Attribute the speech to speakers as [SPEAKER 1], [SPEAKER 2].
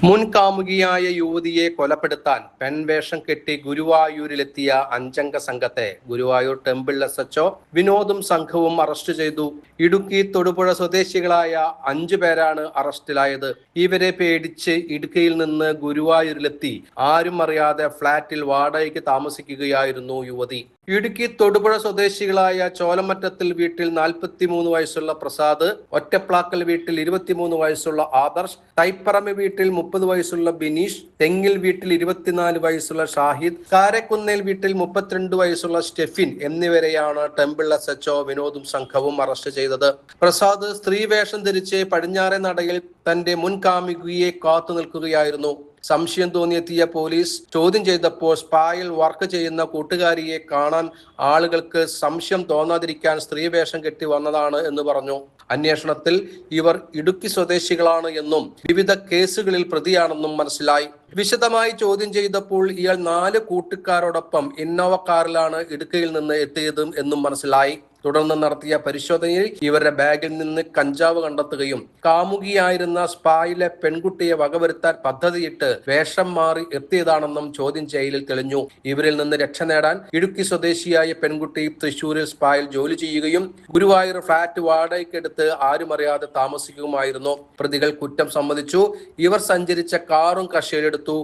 [SPEAKER 1] മുൻകാമുകിയായ യുവതിയെ കൊലപ്പെടുത്താൻ പെൺവേഷം കെട്ടി ഗുരുവായൂരിലെത്തിയ അഞ്ചംഗ സംഘത്തെ ഗുരുവായൂർ ടെമ്പിൾ SHO വിനോദും സംഘവും അറസ്റ്റ് ചെയ്തു. ഇടുക്കി തൊടുപുഴ സ്വദേശികളായ 5 പേരാണ് അറസ്റ്റിലായത്. ഇവരെ പേടിച്ച് ഇടുക്കിയിൽ നിന്ന് ഗുരുവായൂരിലെത്തി ആരും അറിയാതെ ഫ്ളാറ്റിൽ വാടകയ്ക്ക് താമസിക്കുകയായിരുന്നു യുവതി. ഇടുക്കി തൊടുപുഴ സ്വദേശികളായ ചോലമറ്റത്തിൽ വീട്ടിൽ 43 വയസ്സുള്ള പ്രസാദ്, ഒറ്റപ്ലാക്കൽ വീട്ടിൽ 23 വയസ്സുള്ള ആദർശ്, തൈപ്പറമ്പ് വീട്ടിൽ 30 വയസ്സുള്ള ബിനീഷ്, തെങ്ങിൽ വീട്ടിൽ 24 വയസ്സുള്ള ഷാഹിദ്, കാരക്കുന്നേൽ വീട്ടിൽ 32 വയസ്സുള്ള സ്റ്റെഫിൻ എന്നിവരെയാണ് ടെമ്പിൾ SHO വിനോദും സംഘവും അറസ്റ്റ് ചെയ്തത്. പ്രസാദ് സ്ത്രീവേഷം ധരിച്ച് പടിഞ്ഞാറെ നടയിൽ തന്റെ മുൻകാമുകിയെ കാത്തു നിൽക്കുകയായിരുന്നു. സംശയം തോന്നിയെത്തിയ പോലീസ് ചോദ്യം ചെയ്തപ്പോൾ സ്പായിൽ വർക്ക് ചെയ്യുന്ന കൂട്ടുകാരിയെ കാണാൻ ആളുകൾക്ക് സംശയം തോന്നാതിരിക്കാൻ സ്ത്രീവേഷം കെട്ടി വന്നതാണ് എന്ന് പറഞ്ഞു. അന്വേഷണത്തിൽ ഇവർ ഇടുക്കി സ്വദേശികളാണ് എന്നും വിവിധ കേസുകളിൽ പ്രതിയാണെന്നും മനസ്സിലായി. വിശദമായി ചോദ്യം ചെയ്തപ്പോൾ ഇയാൾ 4 കൂട്ടുകാരോടൊപ്പം ഇന്നോവ കാറിലാണ് ഇടുക്കിയിൽ നിന്ന് എത്തിയതും എന്നും മനസ്സിലായി. തുടർന്ന് നടത്തിയ പരിശോധനയിൽ ഇവരുടെ ബാഗിൽ നിന്ന് കഞ്ചാവ് കണ്ടെത്തുകയും കാമുകിയായിരുന്ന സ്പായിലെ പെൺകുട്ടിയെ വകവരുത്താൻ പദ്ധതിയിട്ട് വേഷം മാറി എത്തിയതാണെന്നും ചോദ്യം ചെയ്യലിൽ തെളിഞ്ഞു. ഇവരിൽ നിന്ന് രക്ഷ നേടാൻ ഇടുക്കി സ്വദേശിയായ പെൺകുട്ടി തൃശൂരിൽ സ്പായിൽ ജോലി ചെയ്യുകയും ഗുരുവായൂർ ഫ്ളാറ്റ് വാടകയ്ക്കെടുത്ത് ആരും അറിയാതെ താമസിക്കുകയുമായിരുന്നു. പ്രതികൾ കുറ്റം സമ്മതിച്ചു. ഇവർ സഞ്ചരിച്ച കാറും കസ്റ്റഡിയിലെടുത്തു.